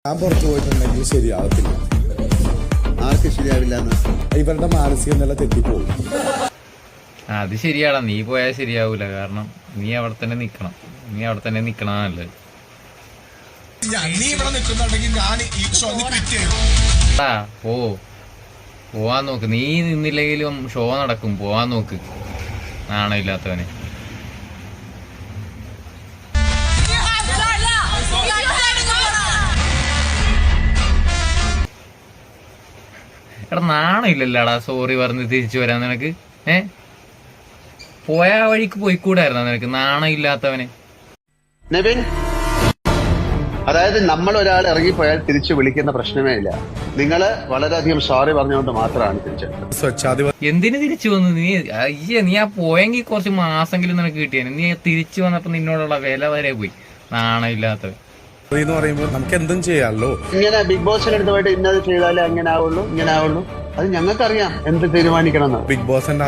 ഞാൻ പുറത്തു പോയിട്ടുണ്ടെങ്കിൽ ശരിയാവത്തില്ല. ആർക്ക് ശരിയാവില്ല? ഇവരുടെ മാനസിക നില തെറ്റിപ്പോകും. അത് ശരിയാടാ, നീ പോയാൽ ശരിയാവൂല. കാരണം നീ അവിടെ തന്നെ നിക്കണം. നീ അവിടെ തന്നെ നിക്കണല്ലേ. പോവാൻ നോക്ക്. നീ നിന്നില്ലെങ്കിലും ഷോ നടക്കും. പോവാൻ നോക്ക്, നാണമില്ലാത്തവനെ. എടാ നാണമില്ലല്ലോടാ സോറി പറഞ്ഞ് തിരിച്ചു വരാൻ നിനക്ക്. പോയ വഴിക്ക് പോയിക്കൂടായിരുന്ന നിനക്ക്? നാണമില്ലാത്തവനെ. നെവിൻ, അതായത് നമ്മൾ ഒരാൾ ഇറങ്ങിപ്പോയാൽ തിരിച്ചു വിളിക്കുന്ന പ്രശ്നമേ ഇല്ല. നിങ്ങള് വളരെയധികം സോറി പറഞ്ഞുകൊണ്ട് മാത്രമാണ് തിരിച്ചെടുത്തത്. എന്തിനു തിരിച്ചു വന്നു? നീ ആ പോയെങ്കിൽ കുറച്ച് മാസെങ്കിലും നിനക്ക് കിട്ടിയാണ്. നീ തിരിച്ചു വന്നപ്പോ നിന്നോടുള്ള വില വരെ പോയി. നാണമില്ലാത്തവൻ എന്ന് പറയുമ്പോൾ നമുക്ക് എന്തും ചെയ്യാമല്ലോ. ഇങ്ങനെ ബിഗ് ബോസിന്റെ അടുത്ത് പോയിട്ട് ഇന്നത് ചെയ്താലേ അങ്ങനെ ആവുള്ളൂ, ഇങ്ങനെ ആവുള്ളൂ. അത് ഞങ്ങൾക്കറിയാം എന്ത് തീരുമാനിക്കണം. ബിഗ് ബോസിന്റെ